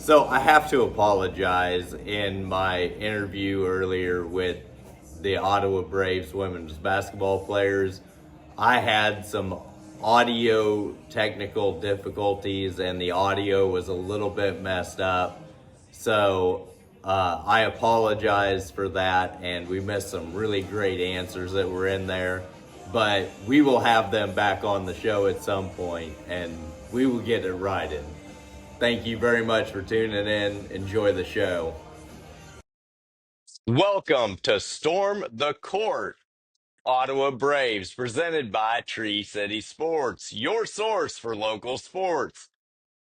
So I have to apologize in my interview earlier with the Ottawa Braves women's basketball players. I had some audio technical difficulties and the audio was a little bit messed up. So I apologize for that, and we missed some really great answers that were in there. But we will have them back on the show at some point, and we will get it right in. Thank you very much for tuning in. Enjoy the show. Welcome to Storm the Court, Ottawa Braves, presented by Tree City Sports, your source for local sports.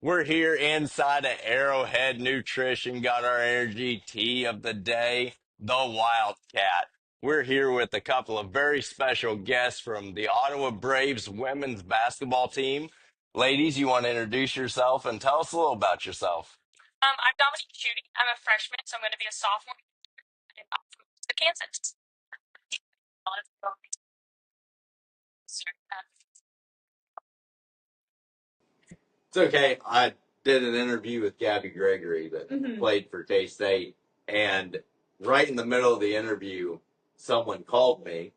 We're here inside of Arrowhead Nutrition, got our energy tea of the day, the Wildcat. We're here with a couple of very special guests from the Ottawa Braves women's basketball team. Ladies, you want to introduce yourself and tell us a little about yourself? I'm Dominique Shcutte. I'm a freshman, so I'm going to be a sophomore in Kansas. It's okay. I did an interview with Gabby Gregory that played for K-State, and right in the middle of the interview, someone called me,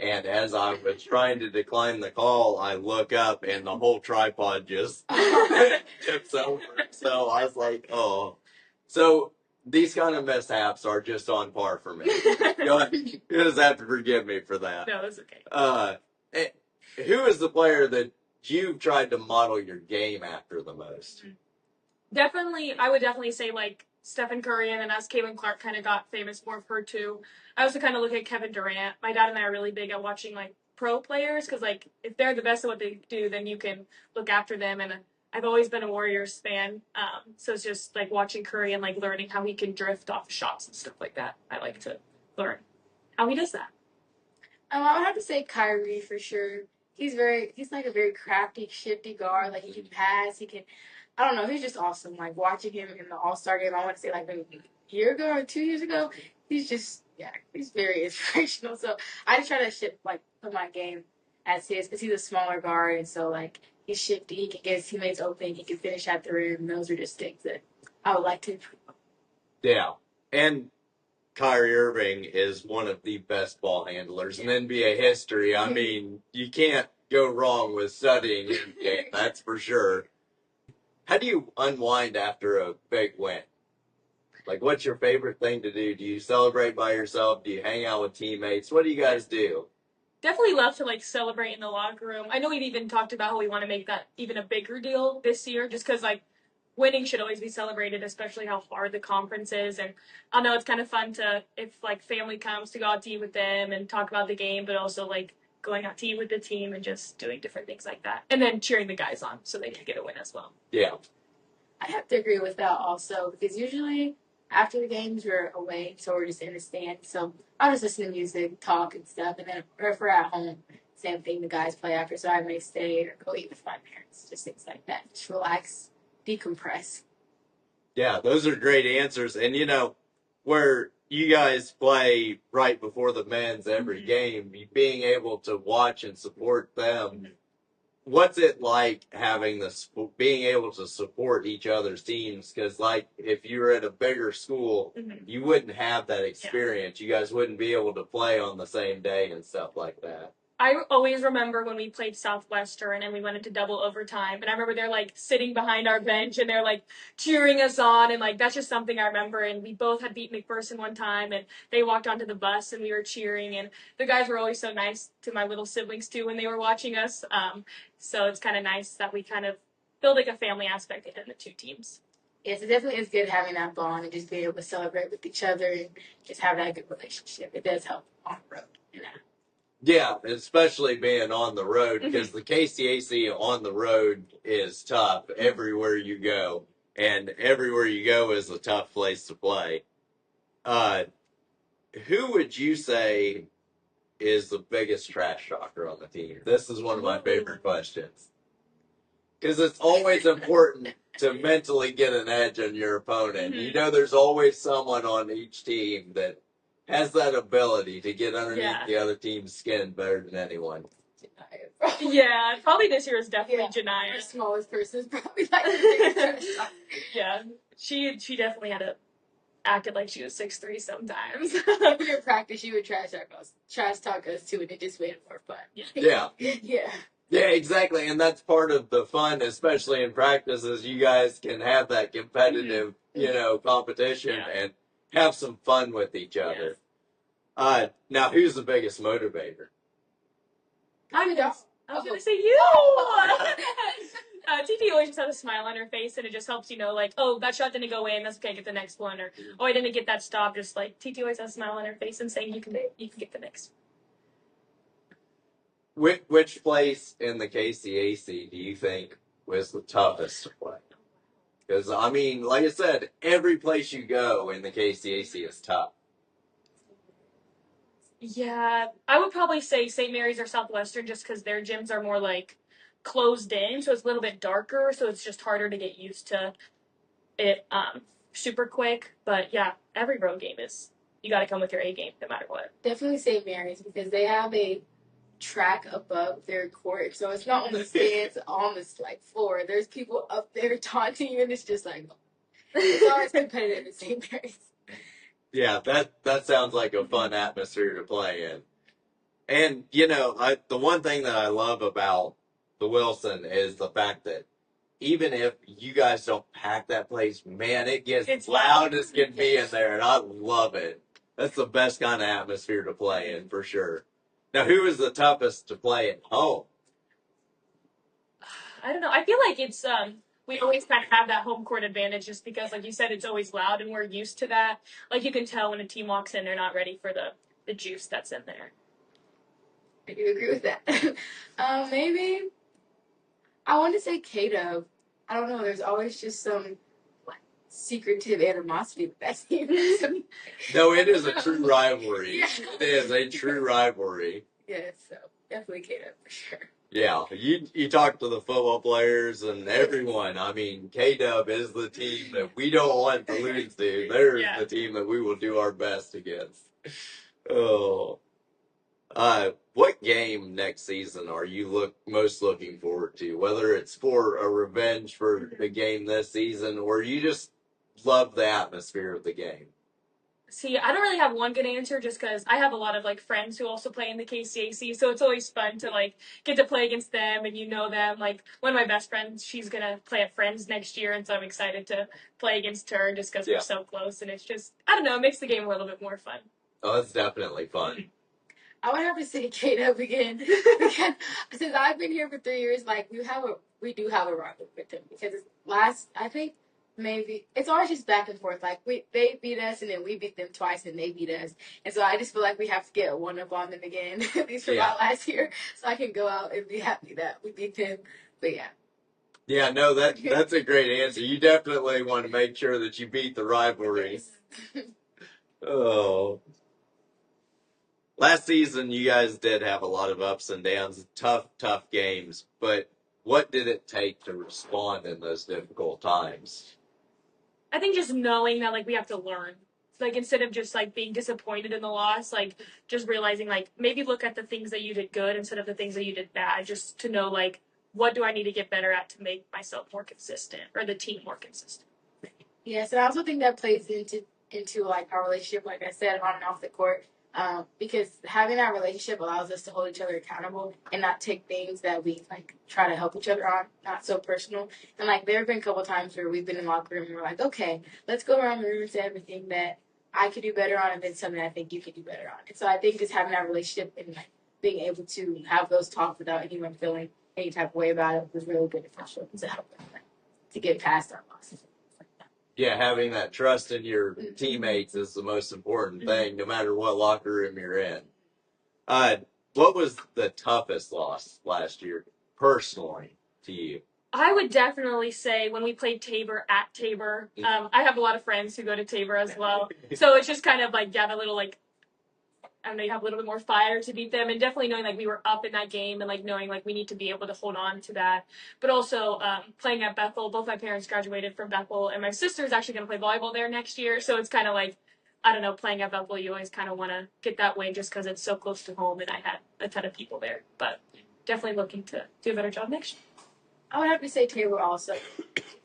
and as I was trying to decline the call, I look up, and the whole tripod just tips over. So I was like, oh. So these kind of mishaps are just on par for me. You just have to forgive me for that. No, that's okay. Who is the player that you've tried to model your game after the most? I would definitely say like Stephen Curry, and then as Caitlin Clark kind of got famous more for her too. I also kind of look at Kevin Durant. My dad and I are really big at watching like pro players because like if they're the best at what they do, then you can look after them. And I've always been a Warriors fan, so it's just like watching Curry and like learning how he can drift off shots and stuff like that. I like to learn how he does that. I would have to say Kyrie for sure. He's like a very crafty, shifty guard. Like he can pass, he can. I don't know. He's just awesome. Like watching him in the All Star game. I want to say like maybe a year ago or 2 years ago. He's very inspirational. So I just try to put my game as his because he's a smaller guard, and so like he's shifty. He can get his teammates open. He can finish at the rim. Those are just things that I would like to improve on. Yeah, and Kyrie Irving is one of the best ball handlers in NBA history. I mean, you can't go wrong with studying his game, that's for sure. How do you unwind after a big win? Like, what's your favorite thing to do? Do you celebrate by yourself? Do you hang out with teammates? What do you guys do? Definitely love to like celebrate in the locker room. I know we've even talked about how we want to make that even a bigger deal this year, just because like winning should always be celebrated, especially how hard the conference is. And I know it's kind of fun to, if like family comes, to go out to eat with them and talk about the game, but also like going out to eat with the team and just doing different things like that. And then cheering the guys on so they can get a win as well. Yeah. I have to agree with that also because usually after the games we're away, so we're just in the stand. So I'll just listen to music, talk and stuff, and then or if we're at home, same thing. The guys play after, so I may stay or go eat with my parents, just things like that. Just relax, decompress. Yeah, those are great answers. And, where you guys play right before the men's every game, being able to watch and support them, what's it like being able to support each other's teams? Because, like, if you were at a bigger school, you wouldn't have that experience. You guys wouldn't be able to play on the same day and stuff like that. I always remember when we played Southwestern and we went into double overtime. And I remember they're like sitting behind our bench and they're like cheering us on. And like, that's just something I remember. And we both had beat McPherson one time and they walked onto the bus and we were cheering. And the guys were always so nice to my little siblings too when they were watching us. So it's kind of nice that we kind of build like a family aspect in the two teams. Yes, it definitely is good having that bond and just being able to celebrate with each other and just have that good relationship. It does help on the road, Yeah, especially being on the road, because the KCAC on the road is tough everywhere you go, and everywhere you go is a tough place to play. Who would you say is the biggest trash talker on the team? This is one of my favorite questions, because it's always important to mentally get an edge on your opponent. There's always someone on each team that has that ability to get underneath the other team's skin better than anyone. Yeah, probably this year is definitely Janiyah. Our smallest person is probably like the biggest trash talker. yeah. She definitely had to acted like she was 6'3" sometimes. If we were in practice, she would trash talk us too, and it just made it more fun. Yeah. Yeah. Yeah, exactly. And that's part of the fun, especially in practice, is you guys can have that competitive, competition and have some fun with each other. Now, who's the biggest motivator? I was gonna say you. TT always just has a smile on her face, and it just helps like, oh, that shot didn't go in. That's okay. Get the next one, or oh, I didn't get that stop. Just like TT always has a smile on her face and saying you can get the next. Which place in the KCAC do you think was the toughest to play? Because, I mean, like I said, every place you go in the KCAC is tough. Yeah, I would probably say St. Mary's or Southwestern just because their gyms are more like closed in, so it's a little bit darker, so it's just harder to get used to it super quick. But yeah, every road game is you got to come with your A game no matter what. Definitely St. Mary's because they have a track above their court, so it's not on the stands on this floor. There's people up there taunting you, and it's just like it's always competitive at St. Mary's. Yeah, that sounds like a fun atmosphere to play in. And, the one thing that I love about the Wilson is the fact that even if you guys don't pack that place, man, it's loud as can be in there, and I love it. That's the best kind of atmosphere to play in, for sure. Now, who is the toughest to play at home? I don't know. I feel like it's we always kind of have that home court advantage just because, like you said, it's always loud and we're used to that. Like you can tell when a team walks in, they're not ready for the juice that's in there. I do agree with that. Maybe I want to say K-Dub. I don't know. There's always just some secretive animosity with that team. No, it is a true rivalry. Yeah. It is a true rivalry. Yeah, so definitely K-Dub for sure. Yeah, you talk to the football players and everyone. I mean, K-Dub is the team that we don't want to lose to. They're the team that we will do our best against. Oh. What game next season are you most looking forward to? Whether it's for a revenge for the game this season, or you just love the atmosphere of the game? See, I don't really have one good answer just because I have a lot of friends who also play in the KCAC, so it's always fun to get to play against them and them. Like one of my best friends, she's gonna play at Friends next year, and so I'm excited to play against her just because we're so close, and it's just I don't know, it makes the game a little bit more fun. Oh, that's definitely fun. I would have to say K-Dub again because since I've been here for 3 years, we do have a rivalry with them because I think maybe it's always just back and forth. They beat us and then we beat them twice and they beat us, and so I just feel like we have to get one up on them again at least for my last year, so I can go out and be happy that we beat them. But yeah. Yeah, no, that's a great answer. You definitely want to make sure that you beat the rivalry. Oh. Last season, you guys did have a lot of ups and downs, tough games. But what did it take to respond in those difficult times? I think just knowing that we have to learn. Instead of just being disappointed in the loss, just realizing maybe look at the things that you did good instead of the things that you did bad, just to know what do I need to get better at to make myself more consistent or the team more consistent. Yes, and I also think that plays into our relationship, like I said, on and off the court. Because having that relationship allows us to hold each other accountable and not take things that we try to help each other on, not so personal. And there have been a couple times where we've been in the locker room and we're like, okay, let's go around the room and say everything that I could do better on and then something I think you could do better on. And so I think just having that relationship and being able to have those talks without anyone feeling any type of way about it was really beneficial to help us to get past our losses. Yeah, having that trust in your teammates is the most important thing, no matter what locker room you're in. What was the toughest loss last year, personally, to you? I would definitely say when we played Tabor at Tabor. I have a lot of friends who go to Tabor as well, so it's just kind of a little I don't know, you have a little bit more fire to beat them, and definitely knowing we were up in that game and knowing we need to be able to hold on to that. But also playing at Bethel, both my parents graduated from Bethel, and my sister is actually going to play volleyball there next year. So it's kind of I don't know, playing at Bethel, you always kind of want to get that win just because it's so close to home, and I had a ton of people there. But definitely looking to do a better job next year. I would have to say Tabor also.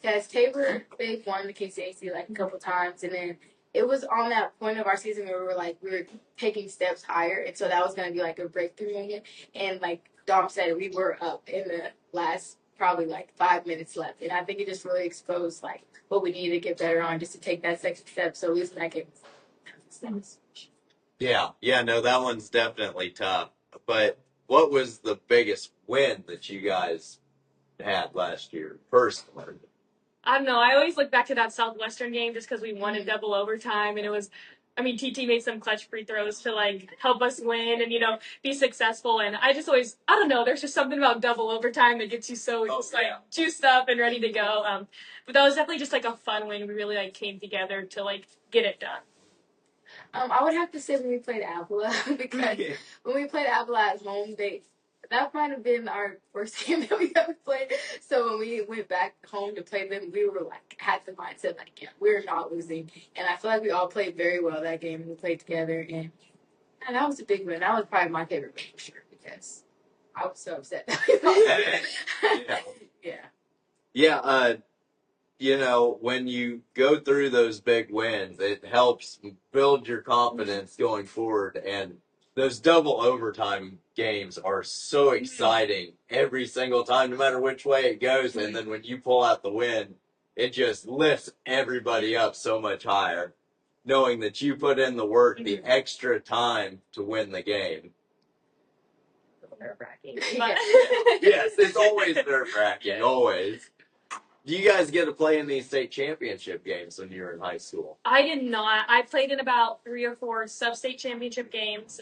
Because Tabor, they won the KCAC like a couple times, and then it was on that point of our season where we were taking steps higher, and so that was going to be like a breakthrough moment. And like Dom said, we were up in the last probably like 5 minutes left, and I think it just really exposed like what we needed to get better on just to take that second step. So losing that game was Yeah, no, that one's definitely tough. But what was the biggest win that you guys had last year, personally? I don't know. I always look back to that Southwestern game just because we won in double overtime, and it was. I mean, TT made some clutch free throws to like help us win and be successful. And I just always, I don't know. There's just something about double overtime that gets you so like juiced up and ready to go. But that was definitely just like a fun win. We really like came together to like get it done. I would have to say when we played Avila because when we played Avila at home, that might have been our worst game that we ever played. So when we went back home to play them, we were like had the mindset like, yeah, we're not losing. And I feel like we all played very well that game. We played together, and that was a big win. That was probably my favorite win for sure because I was so upset. Yeah, when you go through those big wins, it helps build your confidence going forward. And those double overtime games are so exciting every single time, no matter which way it goes. And then when you pull out the win, it just lifts everybody up so much higher, knowing that you put in the work, the extra time to win the game. Nerve-wracking. Yes, it's always nerve-wracking, always. Do you guys get to play in these state championship games when you were in high school? I did not. I played in about 3 or 4 sub-state championship games,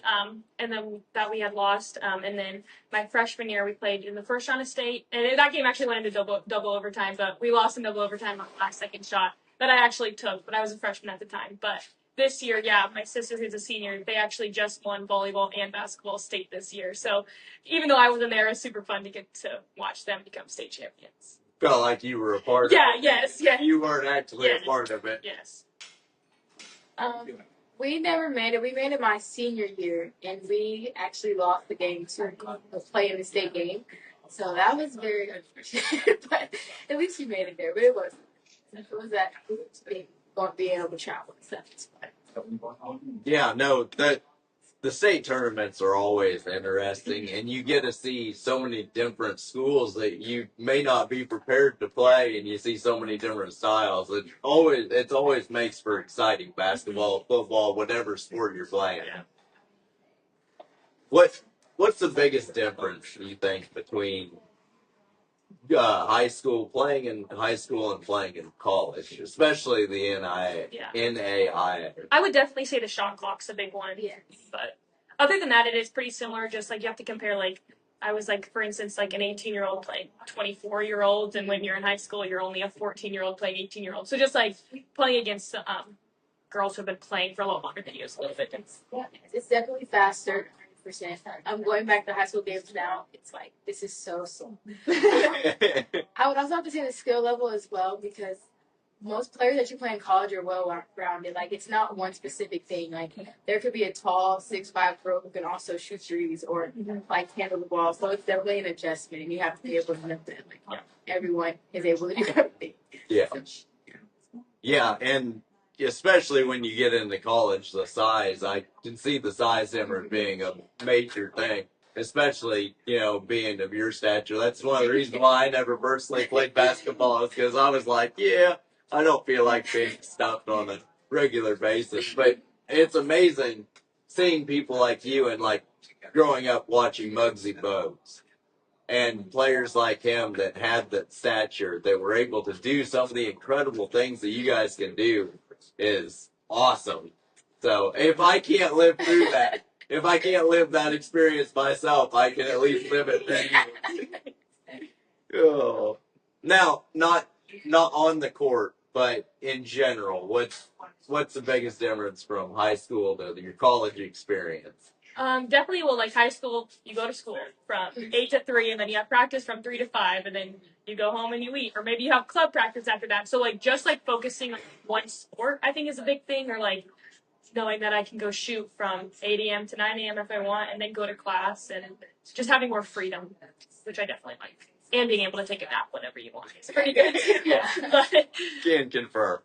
and then that we had lost. And then my freshman year, we played in the first round of state, and that game actually went into double overtime, but we lost in double overtime on the last second shot that I actually took, but I was a freshman at the time. But this year, yeah, my sister who's a senior, they actually just won volleyball and basketball state this year. So even though I wasn't there, it was super fun to get to watch them become state champions. Felt like you were a part of it. Yes. You weren't actually a part of it. Yes. We never made it. We made it my senior year, and we actually lost the game to play in the state game. So that was very unfortunate. But at least we made it there. But it was that being able to travel and stuff. Yeah, no, the state tournaments are always interesting, and you get to see so many different schools that you may not be prepared to play, and you see so many different styles. It always makes for exciting basketball, football, whatever sport you're playing. What's the biggest difference you think between playing in high school and playing in college, especially the NAIA? I would definitely say the shot clock's a big one. Yes. But other than that, it is pretty similar. Just like you have to compare, like, I was like, for instance, like an 18-year-old playing 24-year-olds, and when you're in high school, you're only a 14-year-old playing 18-year-olds. So just like playing against girls who've been playing for a lot longer than you is a little bit different. Yeah, it's definitely faster. 100%. I'm going back to high school games now. It's like, this is so slow. I would also have to say the skill level as well, because most players that you play in college are well-rounded. Like, it's not one specific thing. Like, there could be a tall 6'5" girl who can also shoot threes or, like, handle the ball. So it's definitely an adjustment, and you have to be able to know that, like, everyone is able to do everything. Yeah. Yeah, and especially when you get into college, the size, I can see the size difference being a major thing, especially, being of your stature. That's one of the reasons why I never personally played basketball, is because I was like, I don't feel like being stuffed on a regular basis. But it's amazing seeing people like you and, like, growing up watching Muggsy Bogues and players like him that had that stature, that were able to do some of the incredible things that you guys can do, is awesome. So if I can't live through that, if I can't live that experience myself, I can at least live it then. Oh. Now, not on the court, but in general, what's the biggest difference from high school to your college experience? Definitely, well, like high school, you go to school from 8 to 3, and then you have practice from 3 to 5, and then you go home and you eat, or maybe you have club practice after that. So, like, just like focusing on one sport, I think is a big thing, or like knowing that I can go shoot from 8 a.m. to 9 a.m. if I want, and then go to class, and just having more freedom, which I definitely like. and being able to take a nap whenever you want. It's pretty good. Yeah. But Can confirm.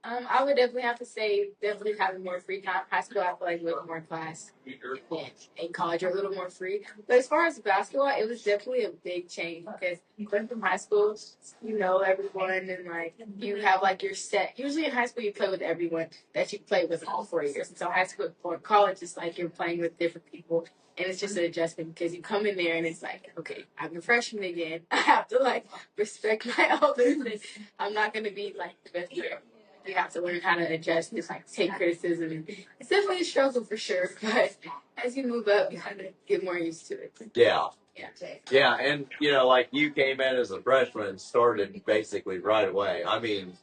I would definitely have to say definitely having more free time. High school, I feel like a little more class. And in college, you're a little more free. But as far as basketball, it was definitely a big change because going from high school, you know everyone and like you have like your set. Usually in high school, you play with everyone that you play with all 4 years. And so high school or college is like you're playing with different people. And it's just an adjustment because you come in there and it's like, okay, I'm a freshman again. I have to like respect my elders and I'm not going to be like the best player. You have to learn how to adjust and like take criticism. It's definitely a struggle for sure, but as you move up, you kind of get more used to it. Yeah. Yeah. Yeah, and like you came in as a freshman and started basically right away. I mean,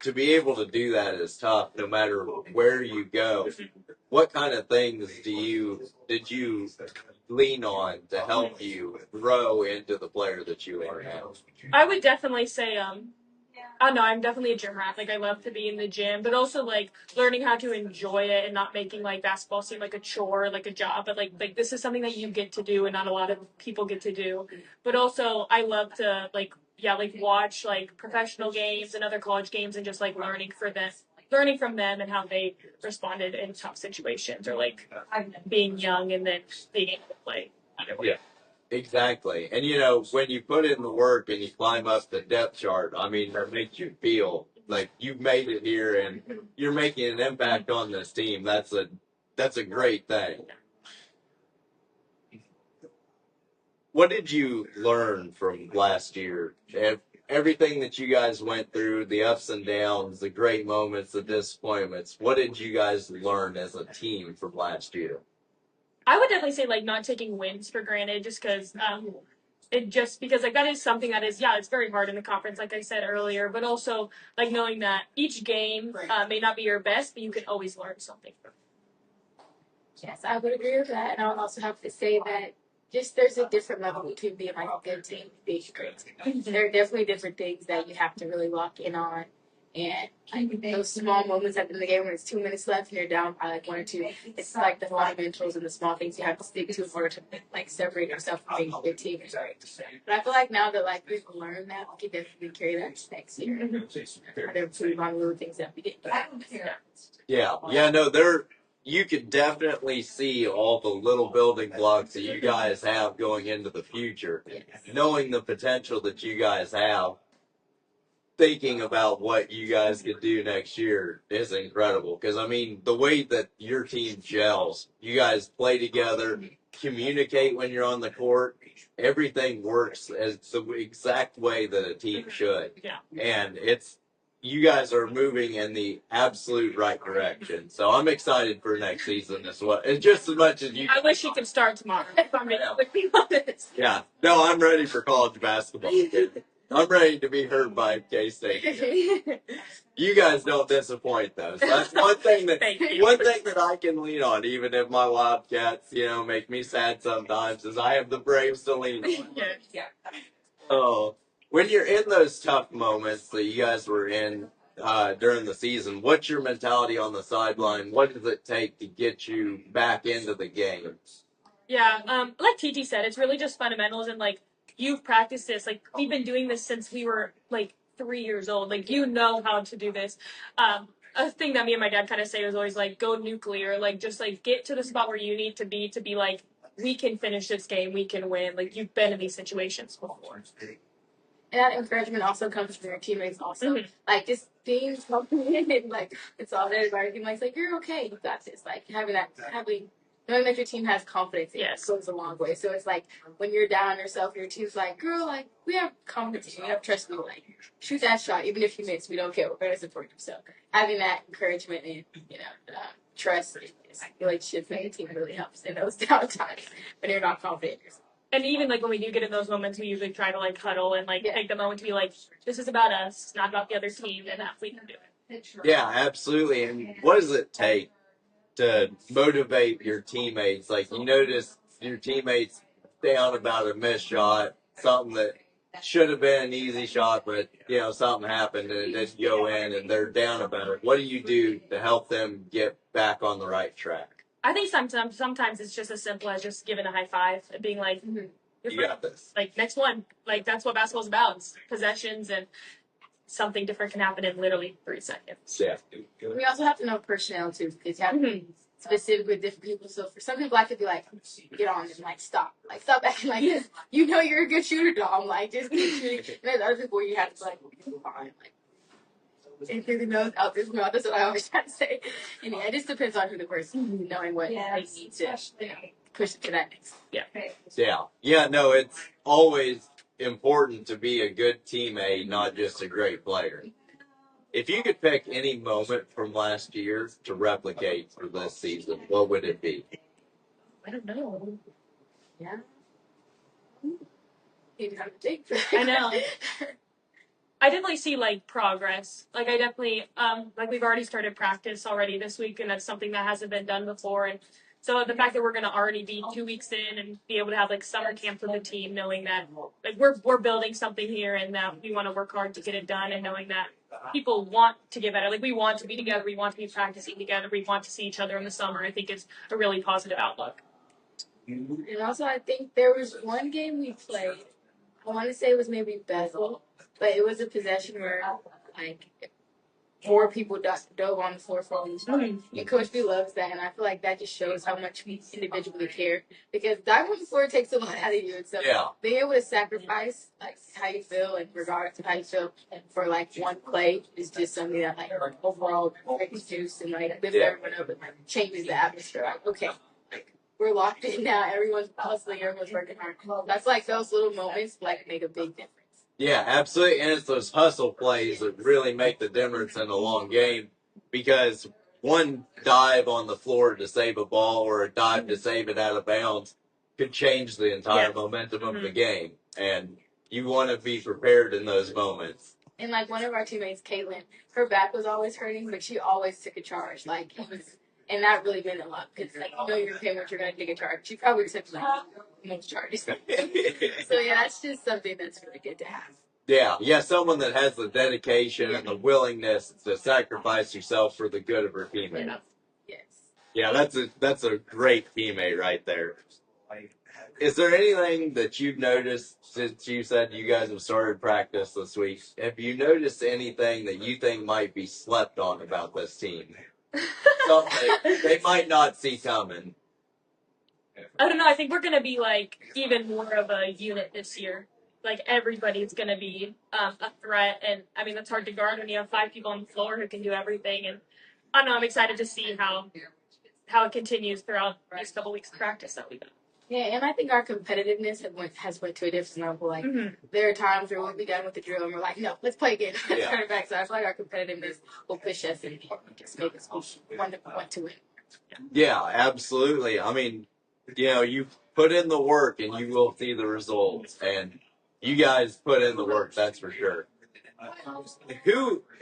to be able to do that is tough no matter where you go. What kind of things did you lean on to help you grow into the player that you are now? I would definitely say, I don't know, I'm definitely a gym rat. Like, I love to be in the gym, but also, like, learning how to enjoy it and not making, like, basketball seem like a chore, like a job, but, like this is something that you get to do and not a lot of people get to do. But also, I love to, like, watch, like, professional games and other college games and just, like, learning from them and how they responded in tough situations or, like, being young and then being able to play either way. Yeah. Exactly. And when you put in the work and you climb up the depth chart, I mean, that makes you feel like you've made it here and you're making an impact on this team. That's a great thing. What did you learn from last year? Everything that you guys went through, the ups and downs, the great moments, the disappointments, what did you guys learn as a team from last year? I would definitely say, like, not taking wins for granted just because like, that is something that is, it's very hard in the conference, like I said earlier, but also, like, knowing that each game may not be your best, but you can always learn something from it. Yes, I would agree with that. And I would also have to say that just there's a different level between being like a good team and being a great team. There are definitely different things that you have to really lock in on. And like those small moments at the end of the game when it's 2 minutes left and you're down by like 1 or 2, it's like the fundamentals and the small things you have to stick to in order to like separate yourself from being a good team. But I feel like now that like we've learned that, we can definitely carry that to next year and improve on little things that we didn't. Yeah. No, you could definitely see all the little building blocks that you guys have going into the future. Yes. Knowing the potential that you guys have, thinking about what you guys could do next year is incredible. Because, I mean, the way that your team gels, you guys play together, communicate when you're on the court, everything works as the exact way that a team should. Yeah. And you guys are moving in the absolute right direction. So I'm excited for next season as well. And just as much as you. I wish he could start tomorrow, if I'm being honest. Yeah. No, I'm ready for college basketball. I'm ready to be hurt by K-State. You guys don't disappoint, though. So that's one thing that I can lean on, even if my Wildcats, make me sad sometimes, is I have the Braves to lean on. Yeah. Oh, when you're in those tough moments that you guys were in during the season, what's your mentality on the sideline? What does it take to get you back into the game? Yeah, like TT said, it's really just fundamentals and, like, you've practiced this. Like, we've been doing this since we were, like, 3 years old. Like, you know how to do this. A thing that me and my dad kind of say was always, like, go nuclear. Like, just, like, get to the spot where you need to be, like, we can finish this game. We can win. Like, you've been in these situations before. And that encouragement also comes from your teammates also. Mm-hmm. Like, just being confident and, like, it's all there by your teammates. Like, you're okay. You got this. Like, knowing that your team has confidence in it goes a long way. So it's like when you're down on yourself, your team's like, girl, like, we have confidence in you. We have trust in you. Like, shoot that shot. Even if you miss, we don't care. We're going to support you. So having that encouragement and, trust in relationships with your team really helps in those down times when you're not confident in yourself. And even, like, when we do get in those moments, we usually try to, like, huddle and, like, take the moment to be like, this is about us, not about the other team, and that we can do it. Yeah, absolutely. And what does it take to motivate your teammates? Like, you notice your teammates down about a missed shot, something that should have been an easy shot, but, something happened and it didn't go in and they're down about it. What do you do to help them get back on the right track? I think sometimes it's just as simple as just giving a high five and being like, You got this. Like, next one. Like, that's what basketball's about. It's possessions, and something different can happen in literally 3 seconds. Yeah. We also have to know personnel too, because you have to be specific with different people. So for some people, I could be like, get on and like stop acting like this. You know you're a good shooter, Dom. Like just keep shooting. And there's other people where you have to be like, fine, like. And through the nose, out through the mouth. That's what I always try to say. And yeah, it just depends on who the person is, knowing what they need to push it to that next. Yeah. No, it's always important to be a good teammate, not just a great player. If you could pick any moment from last year to replicate for this season, what would it be? I don't know. Yeah. You have to think. I know. I definitely see like progress. Like I definitely like we've already started practice already this week, and that's something that hasn't been done before. And so the fact that we're gonna already be 2 weeks in and be able to have like summer camp with the team, knowing that like we're building something here and that we want to work hard to get it done, and knowing that people want to get better. Like we want to be together, we want to be practicing together, we want to see each other in the summer. I think it's a really positive outlook. And also, I think there was one game we played. I want to say it was maybe Bethel, but it was a possession where like 4 people dove on the floor for each other. And Coach B loves that, and I feel like that just shows how much we individually care. Because diving on the floor takes a lot out of you, and so being able to sacrifice like how you feel in regards to how you feel for like one play is just something that like overall breaks juice and like lifts everyone up and like changes the atmosphere. Like okay. We're locked in now. Everyone's hustling. Everyone's working hard. That's like those little moments like make a big difference. Yeah, absolutely. And it's those hustle plays that really make the difference in a long game, because one dive on the floor to save a ball or a dive to save it out of bounds could change the entire momentum of the game. And you want to be prepared in those moments. And like one of our teammates, Caitlin, her back was always hurting, but she always took a charge. Like it was. And that really meant a lot because, like, you know, you're okay when you're going to take a charge. She probably took, like, most charges. So, yeah, that's just something that's really good to have. Yeah, someone that has the dedication and the willingness to sacrifice yourself for the good of her teammate. Yes. Yeah, that's a great teammate right there. Is there anything that you've noticed since you said you guys have started practice this week? Have you noticed anything that you think might be slept on about this team? Something they might not see coming. I don't know. I think we're going to be like even more of a unit this year. Like everybody's going to be a threat, and I mean that's hard to guard when you have 5 people on the floor who can do everything. And I don't know. I'm excited to see how it continues throughout these couple weeks of practice that we got. Yeah, and I think our competitiveness has went to a different level. Like there are times where we'll be done with the drill and we're like, no, let's play again. Let's turn it back. So I feel like our competitiveness will push us and just make us want to win. Yeah, absolutely. I mean, you know, you put in the work and you will see the results. And you guys put in the work, that's for sure.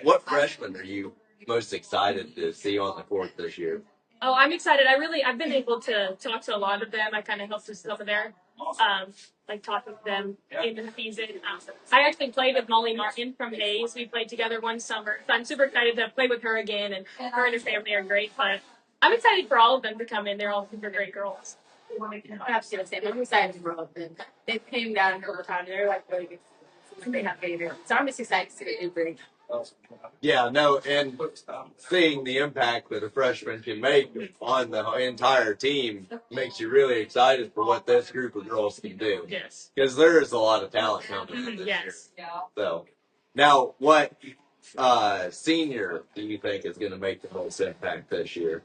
What freshmen are you most excited to see on the court this year? Oh, I'm excited. I've been able to talk to a lot of them. I kind of helped with some of their, like talking to them in the season. I actually played with Molly Martin from Hayes. We played together one summer. So I'm super excited to play with her again, and her and her family are great. But I'm excited for all of them to come in. They're all super great girls. Absolutely. I'm excited for all of them. They came down a couple of times. They're like really good. They have favorite. So I'm just excited to see what they bring. Yeah, no, and seeing the impact that a freshman can make on the entire team makes you really excited for what this group of girls can do. Yes. Because there is a lot of talent coming in this year. So, now, what senior do you think is going to make the most impact this year?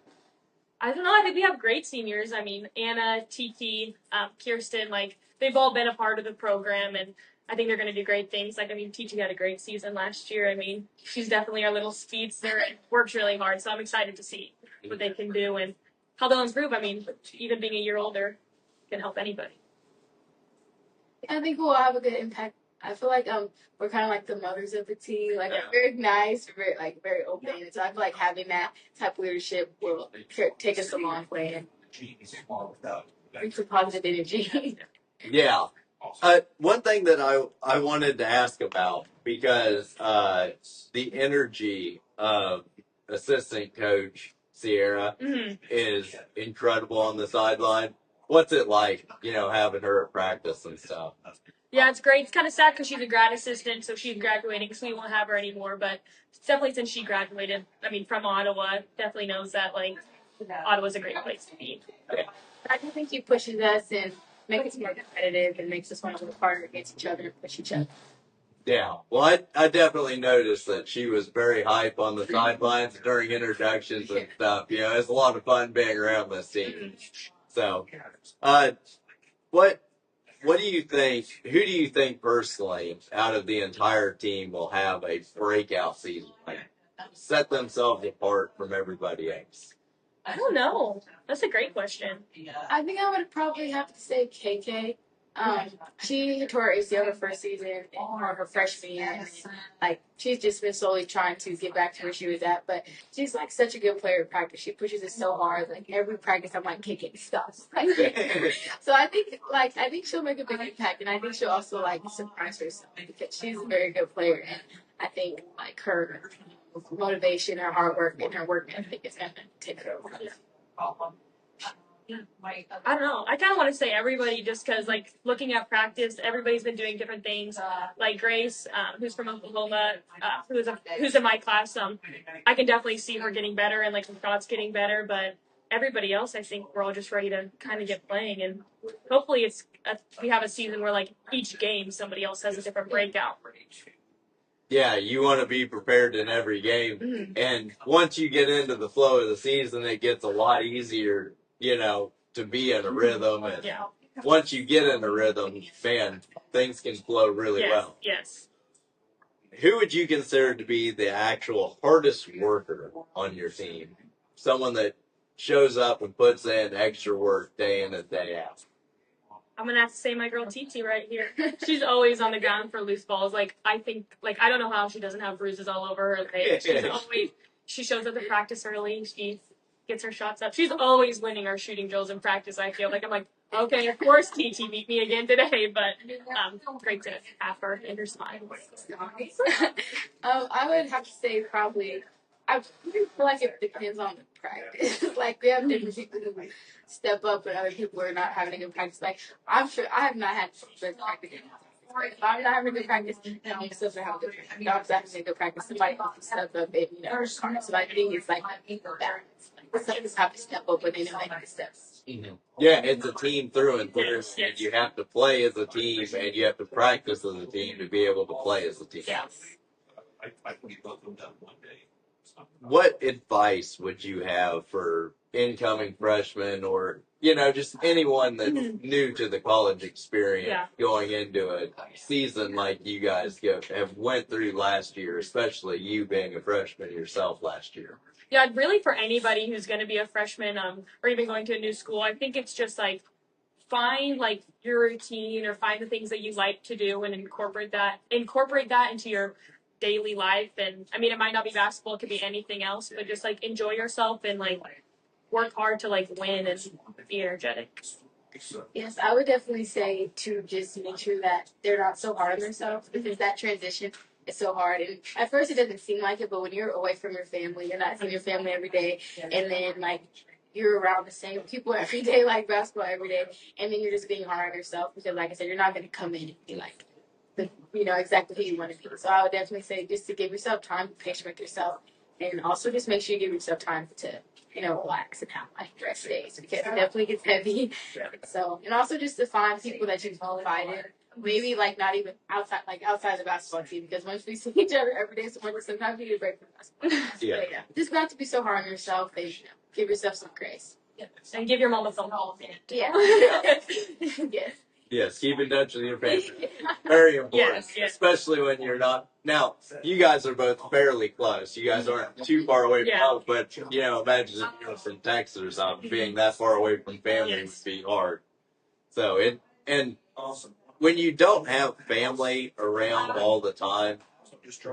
I don't know. I think we have great seniors. I mean, Anna, Tiki, Kirsten, like, they've all been a part of the program, and I think they're going to do great things. Like, I mean, Tiki had a great season last year. I mean, she's definitely our little speedster and works really hard, so I'm excited to see what they can do and how they'll improve. I mean, even being a year older can help anybody. I think we'll have a good impact. I feel like we're kind of like the mothers of the team. Like we're very nice, very open. And so I feel like having that type of leadership will take us a long way and bring some positive energy. Yeah. One thing that I wanted to ask about, because the energy of assistant coach Sierra is incredible on the sideline. what's it like, having her at practice and stuff? Yeah, it's great. It's kind of sad because she's a grad assistant, so she's graduating, so we won't have her anymore. But definitely since she graduated, from Ottawa, definitely knows that, Ottawa's a great place to be. I do think she pushes us and makes us more competitive and makes us want to work harder against each other and push each other. Yeah, well, I definitely noticed that she was very hype on the sidelines during introductions and stuff. It's a lot of fun being around this team. So, what do you think? Who do you think personally out of the entire team will have a breakout season? Set themselves apart from everybody else. I don't know. That's a great question. I think I would probably have to say KK. She tore her ACL her first season or her freshman year. And, she's just been slowly trying to get back to where she was at. But she's such a good player in practice. She pushes it so hard. Every practice, I'm KK, stop. So I think she'll make a big impact, and I think she'll also surprise herself because she's a very good player, and I think her motivation, her hard work, and her work ethic is gonna take her over. I don't know. I kind of want to say everybody just because, looking at practice, everybody's been doing different things. Like Grace, who's from Oklahoma, who's in my class. I can definitely see her getting better and her shots getting better. But everybody else, I think we're all just ready to kind of get playing, and hopefully we have a season where each game somebody else has a different breakout. Yeah, you want to be prepared in every game, and once you get into the flow of the season, it gets a lot easier. To be in a rhythm. And once you get in a rhythm, man, things can flow really well. Yes. Who would you consider to be the actual hardest worker on your team? Someone that shows up and puts in extra work day in and day out. I'm gonna have to say my girl Titi right here. She's always on the ground for loose balls. I think I don't know how she doesn't have bruises all over her face. She shows up to practice early. She gets her shots up. She's always winning our shooting drills in practice. I feel I'm okay, of course TT beat me again today, but great to have her in her smile. I would have to say probably. I feel it depends on the practice. We have different people who step up, and other people are not having a good practice. I'm sure I have not had good practice. If I'm not having a good practice, then I'm still gonna have a good practice. If I'm having a good practice, somebody else will step up and So I think it's an equal balance. Some people have to step up, but they don't make the steps. Mm-hmm. Yeah, it's a team through and through. And you have to play as a team, and you have to practice as a team to be able to play as a team. Yes. What advice would you have for incoming freshmen or, just anyone that's new to the college experience going into a season like you guys have went through last year, especially you being a freshman yourself last year? Yeah, really for anybody who's going to be a freshman or even going to a new school, I think it's just find your routine or find the things that you like to do and incorporate that into your daily life. And it might not be basketball, it could be anything else, but just enjoy yourself and work hard to win and be energetic. Yes, I would definitely say to just make sure that they're not so hard on themselves, because that transition is so hard. And at first it doesn't seem like it, but when you're away from your family, you're not seeing your family every day, and then you're around the same people every day, basketball every day, and then you're just being hard on yourself because, like I said, you're not going to come in and be exactly who you want to be. So I would definitely say just to give yourself time, be patient with yourself, and also just make sure you give yourself time to relax and have rest days, because it definitely gets heavy. So, and also just to find people that you confide in. Maybe not even outside the basketball team, because once we see each other every day, sometimes you need a break from basketball. Yeah. But just not to be so hard on yourself, and give yourself some grace. And give your mom a phone call. Yeah. Yes. Yes, keep in touch with your family. Very important, yes. Especially when you're not. Now, you guys are both fairly close. You guys aren't too far away from home, but imagine if you're from Texas or something, being that far away from family would be hard. So when you don't have family around all the time,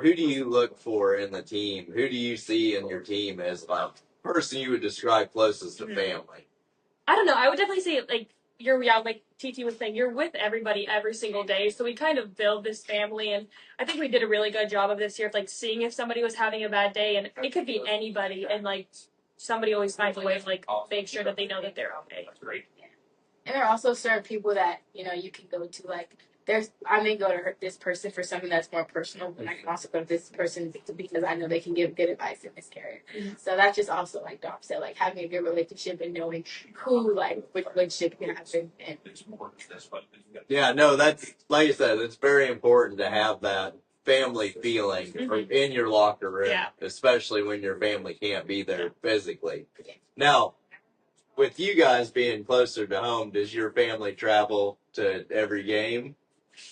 who do you look for in the team? Who do you see in your team as the person you would describe closest to family? I don't know. I would definitely say like TT was saying, you're with everybody every single day. So we kind of build this family, and I think we did a really good job of this year of seeing if somebody was having a bad day, and it could be anybody, and somebody always finds a way to make sure that they know that they're okay. And there are also certain people that, you can go to. Like, I may go to this person for something that's more personal, and I can also go to this person because I know they can give good advice in this area. So that's just also, like Dom said, like having a good relationship and knowing who, like, which relationship you have in. Yeah, no, that's, like you said, it's very important to have that family feeling in your locker room, especially when your family can't be there physically. Now, with you guys being closer to home, does your family travel to every game?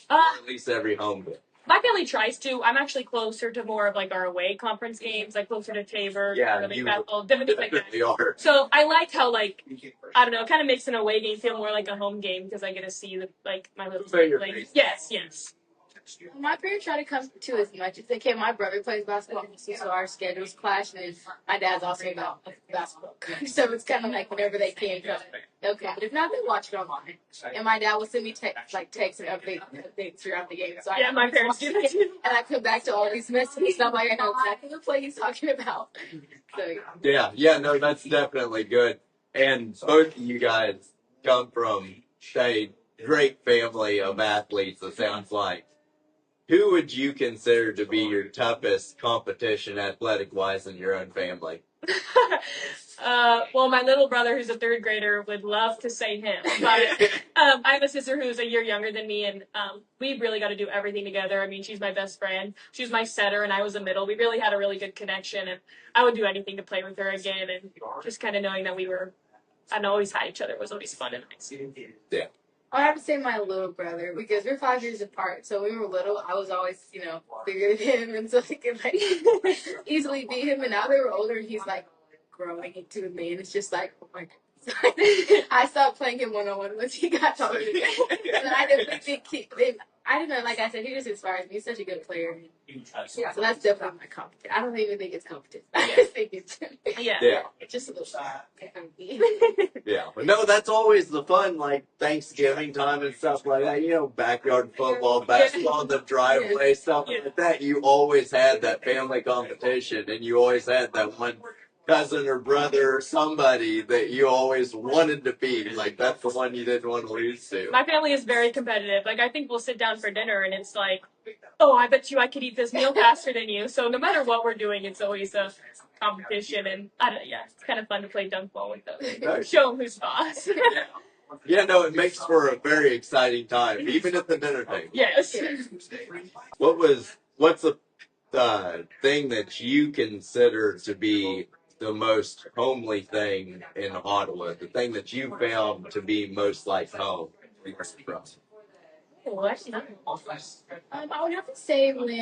Or at least every home game? My family tries to. I'm actually closer to more of like our away conference games, like closer to Tabor, you Bethel, different things like definitely that. are. So I like how, like, I don't know, it kind of makes an away game feel more like a home game because I get to see my little like, yes. My parents try to come to as much as they can. My brother plays basketball, so our schedules clash, and my dad's also about basketball coach. So it's kind of like whenever they can come, they'll come. But if not, they watch it online. And my dad will send me texts and updates throughout the game. So my parents do that too. And I come back to all these messages, and I'm like, I know exactly what play he's talking about. So no, that's definitely good. And both of you guys come from a great family of athletes, it sounds like. Who would you consider to be your toughest competition athletic-wise in your own family? Well, my little brother, who's a third grader, would love to say him. But I have a sister who's a year younger than me, and we really got to do everything together. I mean, she's my best friend. She's my setter, and I was a middle. We really had a really good connection, and I would do anything to play with her again. And just kind of knowing that we were, always had each other was always fun and nice. Yeah. I have to say my little brother, because we're 5 years apart. So when we were little, I was always, bigger than him, and so I could like easily beat him. And now that we're older, he's like growing into a man. It's just like, oh my God. I stopped playing him 1-on-1 once he got taller than me. And I definitely think I don't know, like I said, he just inspires me. He's such a good player. So that's definitely my competition. I don't even think it's competition. I just think it's it's just a little Yeah, but no, that's always the fun, like Thanksgiving time and stuff like that. Backyard football, basketball in the driveway, stuff like that. You always had that family competition, and you always had that one cousin or brother or somebody that you always wanted to beat. Like, that's the one you didn't want to lose to. My family is very competitive. Like, I think we'll sit down for dinner, and it's like, oh, I bet you I could eat this meal faster than you. So no matter what we're doing, it's always a competition, and it's kind of fun to play dunk ball with them. Show them who's boss. Yeah, no, it makes for a very exciting time, even at the dinner table. Yes. What's the thing that you consider to be the most homely thing in Ottawa? The thing that you found to be most like home? I would have to say when we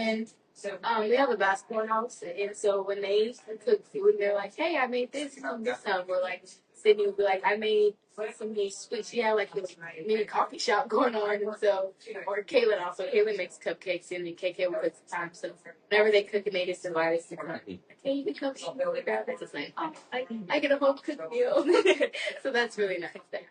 have a basketball house, and so when they cook food, they're like, "Hey, I made this and this." Or like Sydney would be like, "I made some new sweets." Yeah, like this mini coffee shop going on, and so or Kaylin also. Kaylin makes cupcakes, and then KK will put some time. So whenever they cook, and they just invite us to come. Hey, you can come grab this. It's like, oh, I get a home cooked meal. So that's really nice there.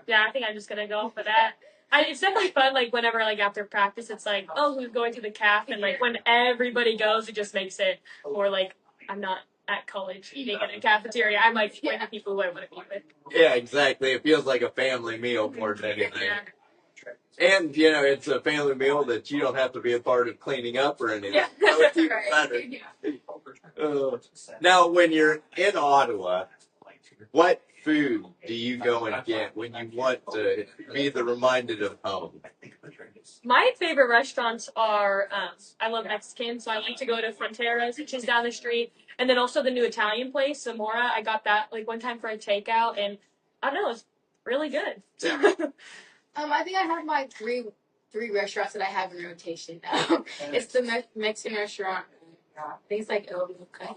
Yeah, I think I'm just gonna go for that. It's definitely fun, like, whenever, like, after practice, it's like, oh, who's going to the caf? And, like, when everybody goes, it just makes it more like I'm not at college eating in a cafeteria. I'm, like, with the people who I want to be with. Yeah, exactly. It feels like a family meal more than anything. Yeah. And, it's a family meal that you don't have to be a part of cleaning up or anything. Yeah. That's even better. Now, when you're in Ottawa, what food do you go and get when you want to be reminded of home? My favorite restaurants are, I love Mexican, so I like to go to Fronteras, which is down the street, and then also the new Italian place, Zamora. I got that, like, one time for a takeout, and I don't know, it's really good. I think I have my three restaurants that I have in rotation. It's the Mexican restaurant. I think it's like El Mocha.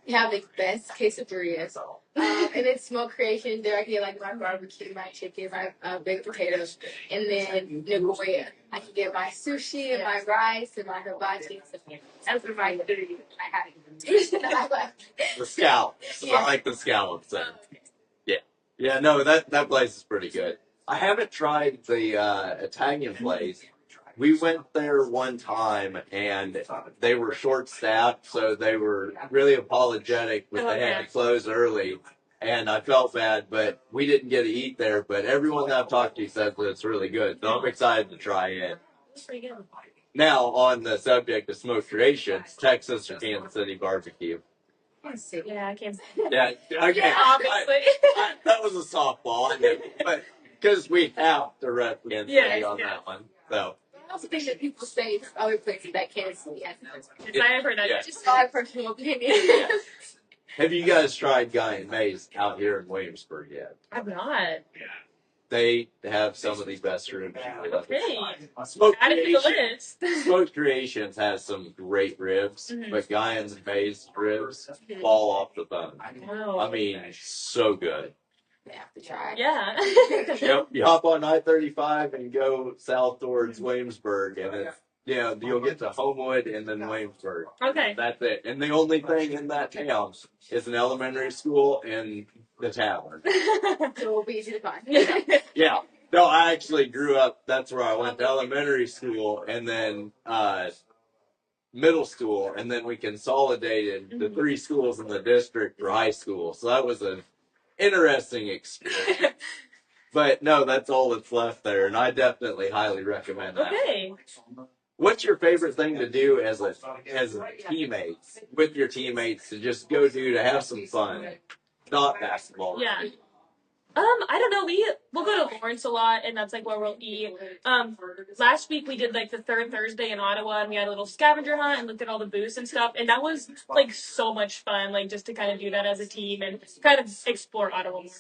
They have the best quesadillas. And it's Smoke Creation. There I get like my barbecue, my chicken, my baked potatoes. And then Nagoya. I can get my sushi and my rice and my hibachi. That's what my food I had. The scallops. Yeah. I like the scallops. Yeah, no, that place is pretty good. I haven't tried the Italian place. We went there one time, and they were short-staffed, so they were really apologetic when they had to close early. and I felt bad, but we didn't get to eat there. But everyone that I've talked to says that it's really good, so I'm excited to try it. It's pretty good. Now, on the subject of smoked creations, Texas or Kansas City barbecue. Yeah, I can't. Yeah, okay. Yeah, obviously. That was a softball, I know, but because we have to rep Kansas City on that one. So. I also think that people say other places that Kansas City has Yes, I have heard that. Yeah. just my personal opinion. Have you guys tried Guy and May's out here in Williamsburg yet? I've not. They have some of the best ribs. Okay. Smoked Add it to the Creations, list. Smoked Creations has some great ribs, but Guy and May's ribs fall off the bone. Oh. I mean, so good. They have to try. Yeah. Yep, you hop on I-35 and go south towards Williamsburg, and it's, you'll get to Homewood and then Williamsburg. Okay. That's it. And the only thing in that town is an elementary school and the tavern. So it'll be easy to find. Yeah. No, I actually grew up, that's where I went to elementary school and then middle school, and then we consolidated the 3 schools in the district for high school. So that was an interesting experience. But no, that's all that's left there, and I definitely highly recommend that. Okay. What's your favorite thing to do as a teammates, with your teammates, to just go do to have some fun? Not basketball. Yeah. I don't know. We'll go to Lawrence a lot, and that's like where we'll eat. Last week we did like the third Thursday in Ottawa, and we had a little scavenger hunt and looked at all the booths and stuff, and that was like so much fun. Like just to kind of do that as a team and kind of explore Ottawa more.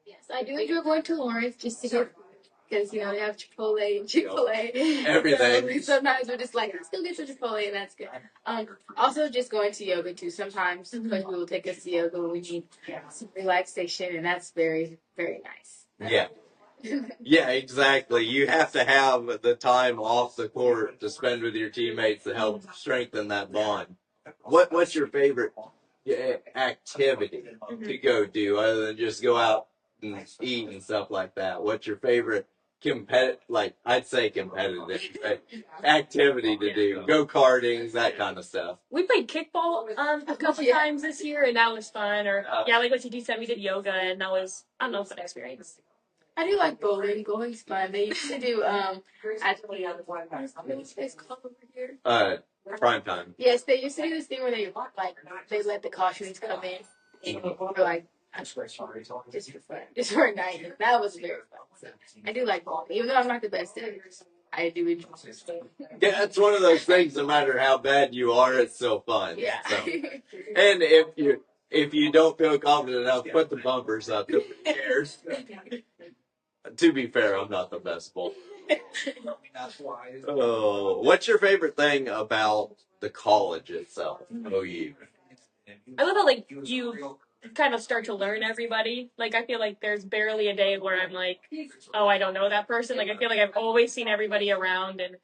Yes, I do enjoy going to Lawrence just to get, because, they have Chipotle and Chick-fil-A. Everything. So sometimes we're just like, let's go get some Chipotle, and that's good. Also just going to yoga, too. Sometimes we will take us to yoga when we need some relaxation, and that's very, very nice. Yeah. Yeah, exactly. You have to have the time off the court to spend with your teammates to help strengthen that bond. What's your favorite activity to go do other than just go out and eat and stuff like that? What's your favorite I'd say competitive activity to do? Go karting, that kind of stuff. We played kickball a couple times this year, and that was fun. Or like what TD said, we did yoga, and that was, I don't know, a fun experience. I do like bowling. Bowling's fun. They used to do what's this called over here? Prime time. Yes, they used to do this thing where they let the costumes come in for just for fun, just for a night. And that was very fun. So I do like bowling, even though I'm not the best at it. I do enjoy it. Yeah, it's one of those things. No matter how bad you are, it's still fun. Yeah. So. And if you don't feel confident enough, put the bumpers up. Nobody cares. To be fair, I'm not the best bowler. Oh, what's your favorite thing about the college itself, OU? I love how you kind of start to learn everybody. Like I feel like there's barely a day where I'm like, oh, I don't know that person. Like I feel like I've always seen everybody around, and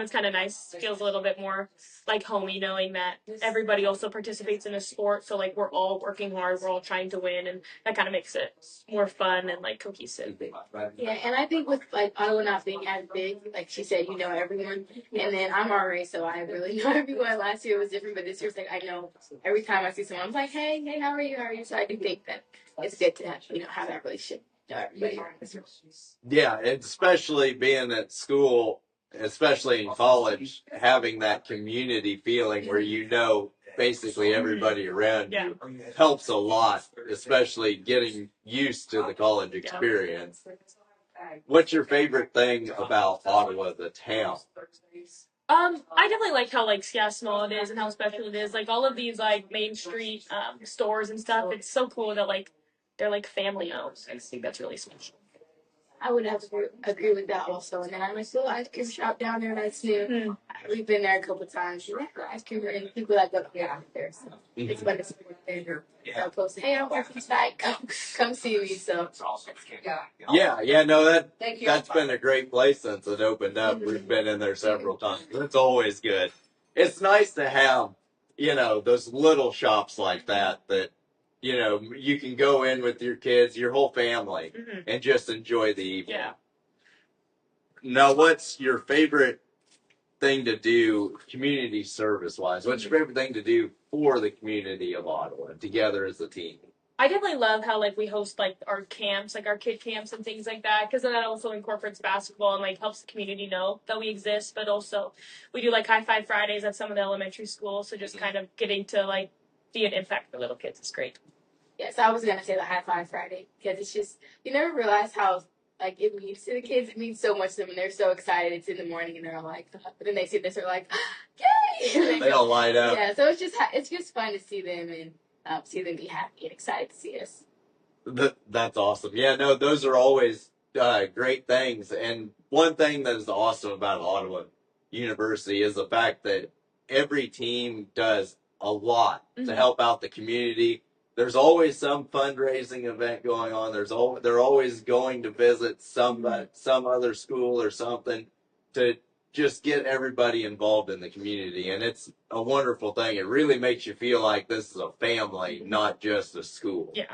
it's kind of nice. Feels a little bit more like homey knowing that everybody also participates in a sport. So like we're all working hard, we're all trying to win, and that kind of makes it more fun and like cohesive. Yeah, and I think with Ottawa not being as big, like she said, everyone, and then I'm RA, so I really know everyone. Last year was different, but this year's like I know every time I see someone, I'm like, hey, how are you? So I do think that it's good to have that relationship. Yeah, especially being at school, especially in college, having that community feeling where basically everybody around you helps a lot, especially getting used to the college experience. What's your favorite thing about Ottawa, the town? I definitely like how small it is and how special it is. Like all of these Main Street stores and stuff. It's so cool that they're family owned. I think that's really special. I would have to agree with that also. And then I'm a little ice cream shop down there that's new. We've been there a couple times. We like the ice cream and people that go out there. So it's fun to support them. They'll post, hey, I'm working tonight. Come see me. So yeah, no, that's been a great place since it opened up. We've been in there several times. It's always good. It's nice to have, those little shops like that you can go in with your kids, your whole family, and just enjoy the evening. Yeah. Now, what's your favorite thing to do community service-wise? What's your favorite thing to do for the community of Ottawa, together as a team? I definitely love how like we host like our camps, like our kid camps and things like that, because then that also incorporates basketball and like helps the community know that we exist. But also, we do like High Five Fridays at some of the elementary schools, so just kind of getting to like be an impact for little kids is great. Yes, I was gonna say the High Five Friday because it's just you never realize how like it means to the kids. It means so much to them, and they're so excited. It's in the morning, and they're like, but then they see this, they're like, yay! They all light up. Yeah, so it's just fun to see them and see them be happy and excited to see us. That's awesome. Yeah, no, those are always great things. And one thing that is awesome about Ottawa University is the fact that every team does a lot to help out the community. There's always some fundraising event going on. They're always going to visit some other school or something to just get everybody involved in the community, and it's a wonderful thing. It really makes you feel like this is a family, not just a school. Yeah.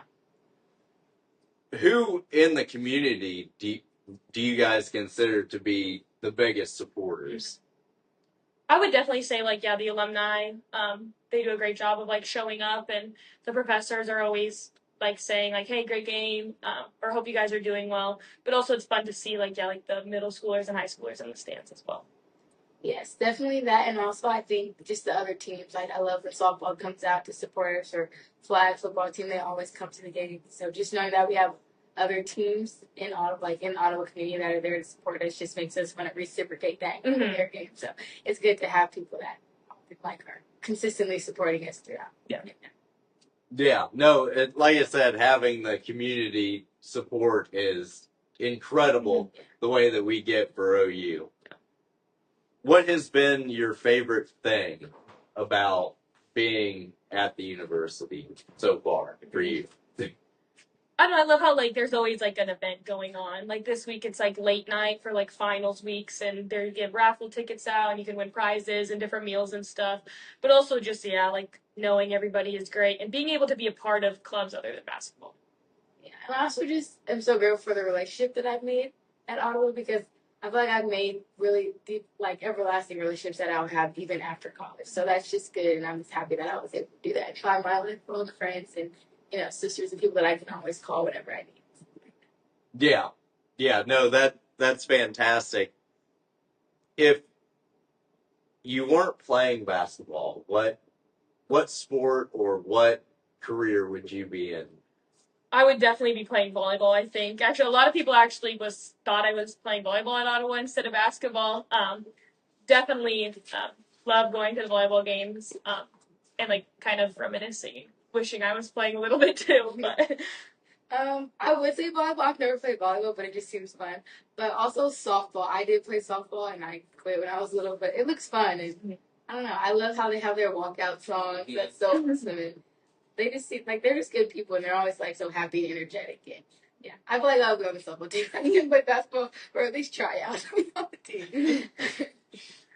Who in the community do you guys consider to be the biggest supporters? I would definitely say like the alumni. They do a great job of like showing up, and the professors are always like saying like, "Hey, great game," or "Hope you guys are doing well." But also, it's fun to see like the middle schoolers and high schoolers in the stands as well. Yes, definitely that, and also I think just the other teams. Like I love when softball comes out to support us, or flag football team. They always come to the game. So just knowing that we have other teams in Ottawa, like in the Ottawa community, that are there to support us, just makes us want to reciprocate that in their game. So it's good to have people that like are consistently supporting us throughout. Yeah, no, like I said, having the community support is incredible. The way that we get for OU. What has been your favorite thing about being at the university so far for you? I don't know. I love how like there's always like an event going on. Like this week, it's like late night for like finals weeks, and they give raffle tickets out, and you can win prizes and different meals and stuff. But also just like knowing everybody is great and being able to be a part of clubs other than basketball. Yeah, and I also just am so grateful for the relationship that I've made at Ottawa because I feel like I've made really deep, like everlasting relationships that I'll have even after college. So that's just good, and I'm just happy that I was able to do that and find my lifelong friends and sisters and people that I can always call whenever I need. Yeah, no, that's fantastic. If you weren't playing basketball, what sport or what career would you be in? I would definitely be playing volleyball, I think. Actually, a lot of people actually thought I was playing volleyball at Ottawa instead of basketball. Definitely love going to the volleyball games and like kind of reminiscing, wishing I was playing a little bit too. But I would say volleyball. I've never played volleyball, but it just seems fun. But also softball. I did play softball, and I quit when I was little, but it looks fun. And I don't know. I love how they have their walkout songs. That's so awesome. And they just seem like they're just good people, and they're always like so happy and energetic. And yeah, I feel like I'll be on the softball team. I can play basketball or at least try out to be on the team.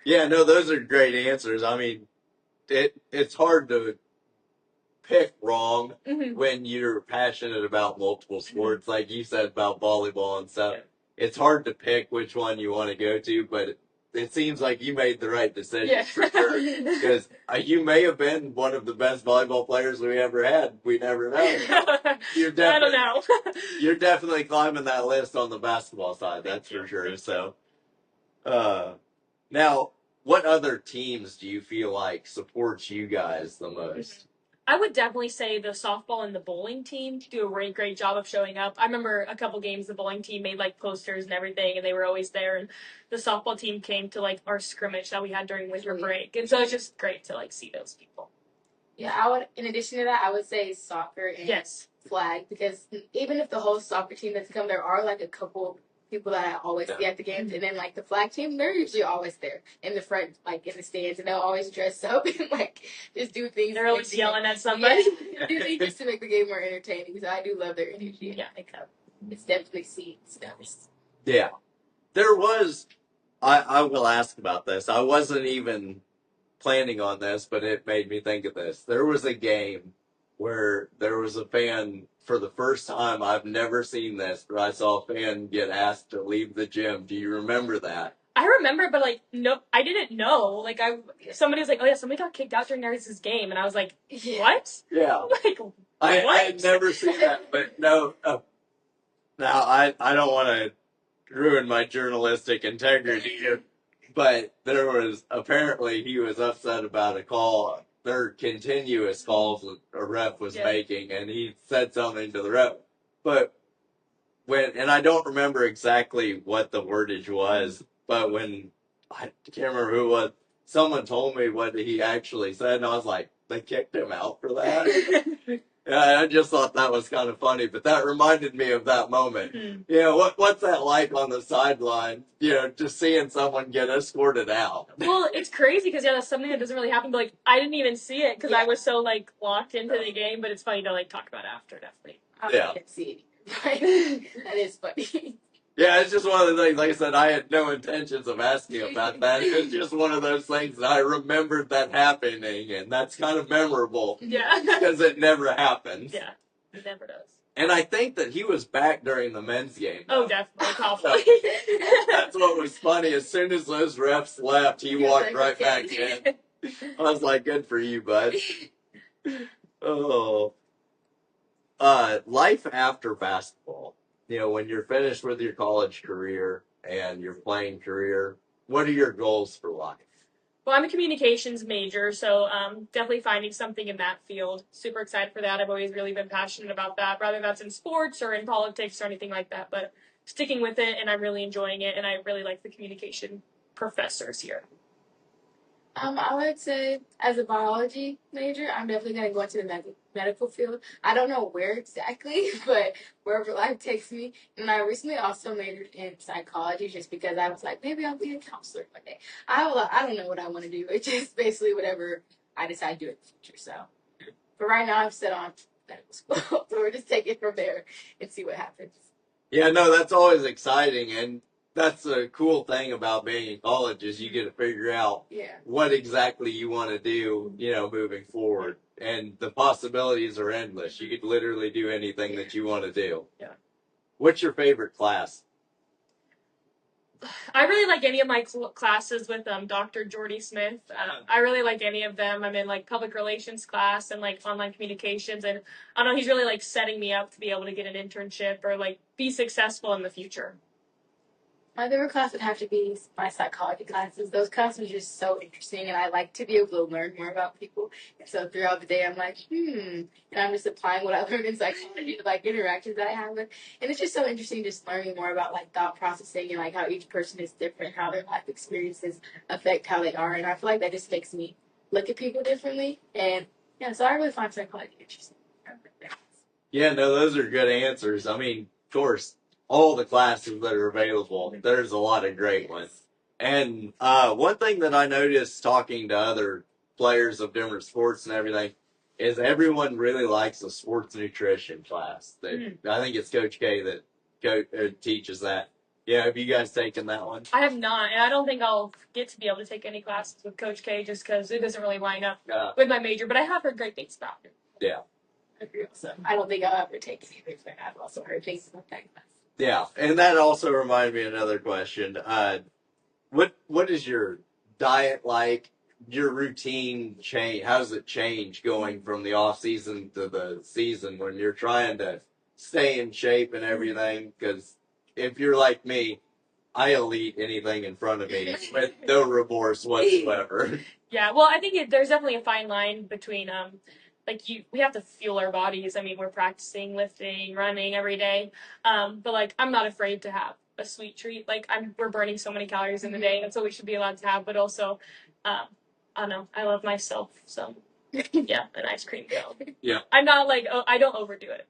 Yeah, no, those are great answers. I mean, it's hard to pick wrong when you're passionate about multiple sports, like you said about volleyball and stuff. It's hard to pick which one you want to go to, but it seems like you made the right decision for sure. Because you may have been one of the best volleyball players we ever had. We never know. I don't know. You're definitely climbing that list on the basketball side, that's for sure. So, now, what other teams do you feel like supports you guys the most? I would definitely say the softball and the bowling team do a really great job of showing up. I remember a couple games the bowling team made like posters and everything, and they were always there. And the softball team came to like our scrimmage that we had during winter break, and so it's just great to like see those people. Yeah, I would. In addition to that, I would say soccer and flag because even if the whole soccer team doesn't come, there are like a couple people that I always see at the games, and then like the flag team, they're usually always there in the front, like in the stands, and they'll always dress up and like just do things. They're always yelling at somebody. Yeah, do things just to make the game more entertaining. So I do love their energy. Yeah, it's definitely seeds. Yeah, there was. I will ask about this. I wasn't even planning on this, but it made me think of this. There was a game where there was a fan, for the first time, I've never seen this, but I saw a fan get asked to leave the gym. Do you remember that? I remember, but like, no, I didn't know. Like, somebody was like, "Oh yeah, somebody got kicked out during this game," and I was like, "What?" Yeah. Like, I had never seen that, but no. Now I don't want to ruin my journalistic integrity here, but there was apparently he was upset about a call. There continuous calls a ref was making, and he said something to the ref, but and I don't remember exactly what the wordage was, but when I can't remember who it was, someone told me what he actually said, and I was like, they kicked him out for that. Yeah, I just thought that was kind of funny, but that reminded me of that moment. You know, what's that like on the sideline? You know, just seeing someone get escorted out. Well, it's crazy because that's something that doesn't really happen. But like, I didn't even see it because I was so like locked into the game. But it's funny to like talk about after, definitely. I didn't see it. That is funny. Yeah, it's just one of the things. Like I said, I had no intentions of asking about that. It's just one of those things that I remembered that happening, and that's kind of memorable. Yeah. Because it never happens. Yeah, it never does. And I think that he was back during the men's game. Oh, definitely. Probably. That's what was funny. As soon as those refs left, he walked right back in. I was like, good for you, bud. Oh. Life after basketball. You know, when you're finished with your college career and your playing career, what are your goals for life? Well, I'm a communications major, so definitely finding something in that field. Super excited for that. I've always really been passionate about that, whether that's in sports or in politics or anything like that. But sticking with it, and I'm really enjoying it, and I really like the communication professors here. I would say as a biology major, I'm definitely going to go into the medical field. I don't know where exactly, but wherever life takes me. And I recently also majored in psychology just because I was like, maybe I'll be a counselor one day. I don't know what I want to do. It's just basically whatever I decide to do in the future. So, but right now I'm set on medical school. So we're just taking it from there and see what happens. Yeah, no, that's always exciting. And that's the cool thing about being in college is you get to figure out what exactly you want to do, you know, moving forward. And the possibilities are endless. You could literally do anything that you want to do. Yeah. What's your favorite class? I really like any of my classes with Dr. Jordy Smith. I really like any of them. I'm in like public relations class and like online communications, and I don't know, he's really like setting me up to be able to get an internship or like be successful in the future. My favorite class would have to be my psychology classes. Those classes are just so interesting, and I like to be able to learn more about people. And so throughout the day, I'm like, and I'm just applying what I learned in psychology to like interactions that I have with. And it's just so interesting just learning more about like thought processing and like how each person is different, how their life experiences affect how they are. And I feel like that just makes me look at people differently. And yeah, so I really find psychology interesting. Yeah, no, those are good answers. I mean, of course, all the classes that are available, there's a lot of great ones. And one thing that I noticed talking to other players of different sports and everything is everyone really likes a sports nutrition class. I think it's Coach K that teaches that. Yeah, have you guys taken that one? I have not, and I don't think I'll get to be able to take any classes with Coach K just because it doesn't really line up with my major, but I have heard great things about it. Yeah. So I don't think I'll ever take it either, but I've also heard things about that class. Yeah, and that also reminded me of another question. What is your diet like? Your routine change? How does it change going from the off season to the season when you're trying to stay in shape and everything? Because if you're like me, I'll eat anything in front of me with no remorse whatsoever. Yeah, well, I think there's definitely a fine line between we have to fuel our bodies. I mean, we're practicing lifting, running every day. But like, I'm not afraid to have a sweet treat. Like we're burning so many calories in the day. That's what we should be allowed to have. But also, I don't know. I love myself. So yeah, an ice cream cone. Yeah. I'm not like, I don't overdo it.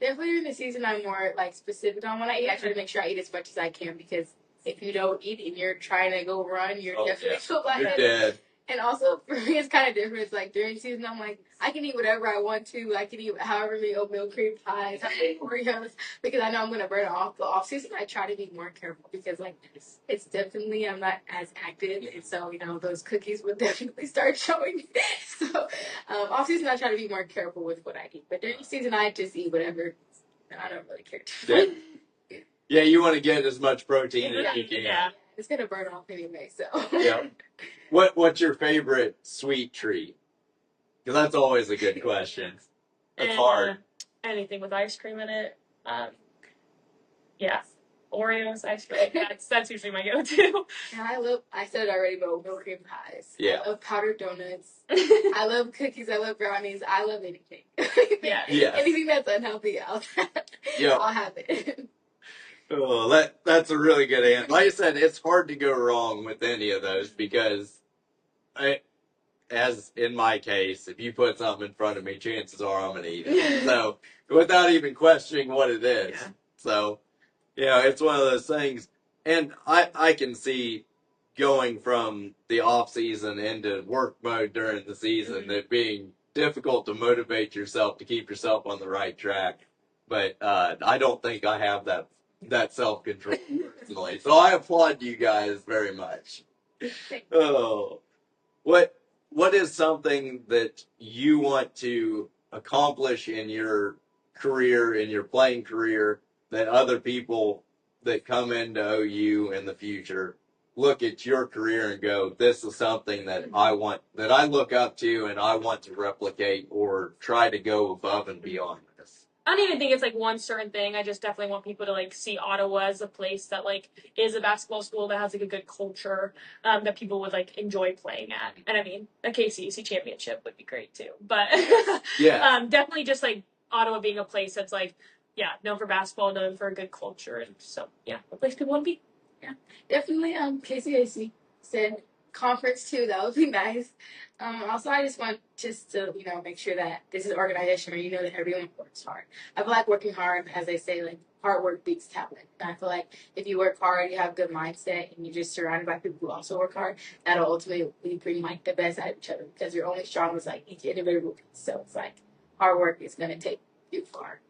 Definitely during the season, I'm more like specific on what I eat. I try to make sure I eat as much as I can because if you don't eat and you're trying to go run, you're definitely you're dead. And also, for me, it's kind of different. It's like during season, I'm like, I can eat whatever I want to. I can eat however many oatmeal cream pies, Oreos, because I know I'm going to burn it off. The off season, I try to be more careful because, like, it's definitely, I'm not as active. And so, you know, those cookies would definitely start showing. So, off season, I try to be more careful with what I eat. But during season, I just eat whatever. I don't really care. Yeah, you want to get as much protein as you can. Yeah. It's going to burn off anyway, so. Yeah. What's your favorite sweet treat? Because that's always a good question. That's and, hard. Anything with ice cream in it. Yeah. Oreos, ice cream. That's usually my go-to. And I said it already, but milk cream pies. Yeah. I love powdered donuts. I love cookies. I love brownies. I love anything. Yeah. Anything that's unhealthy, I'll have it. Oh, that's a really good answer. Like I said, it's hard to go wrong with any of those because, as in my case, if you put something in front of me, chances are I'm gonna eat it. So without even questioning what it is. Yeah. So, it's one of those things. And I can see going from the off season into work mode during the season, it being difficult to motivate yourself to keep yourself on the right track. But I don't think I have that self control personally. So I applaud you guys very much. Oh, what is something that you want to accomplish in your career, in your playing career, that other people that come into OU in the future look at your career and go, this is something that I look up to and I want to replicate or try to go above and beyond this? I don't even think it's like one certain thing. I just definitely want people to like see Ottawa as a place that like is a basketball school that has like a good culture, that people would like enjoy playing at. And I mean, a KCUC championship would be great too. But definitely just like Ottawa being a place that's like, known for basketball, known for a good culture, and so a place people want to be. Yeah, definitely. KCAC said conference too. That would be nice. Also, I just want to make sure that this is an organization where that everyone works hard. I feel like working hard, as they say, like hard work beats talent. And I feel like if you work hard, you have a good mindset, and you're just surrounded by people who also work hard, that'll ultimately bring like the best out of each other because you're only strong as like each individual piece. So it's like hard work is gonna take you far.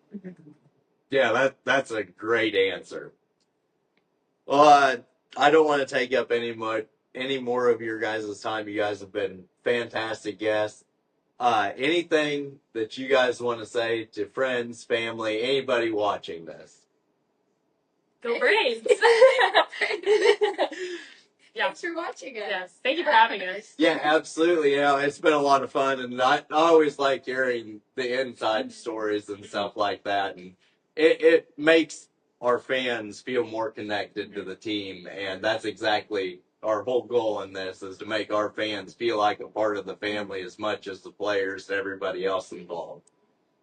Yeah, that's a great answer. Well, I don't want to take up any more of your guys' time. You guys have been fantastic guests. Anything that you guys want to say to friends, family, anybody watching this? Go Braves! Thanks for watching us. Yes, thank you for having us. Yeah, absolutely. It's been a lot of fun, and I always like hearing the inside stories and stuff like that, and it makes our fans feel more connected to the team, and that's exactly our whole goal in this, is to make our fans feel like a part of the family as much as the players and everybody else involved.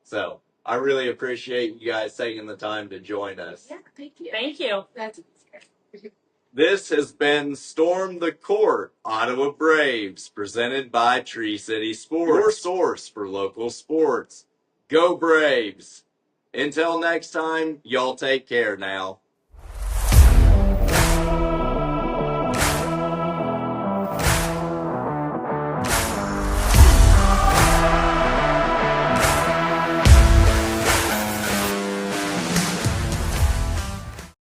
So I really appreciate you guys taking the time to join us. Yeah, thank you. Thank you. That's This has been Storm the Court, Ottawa Braves, presented by Tree City Sports, your source for local sports. Go Braves! Until next time, y'all take care now.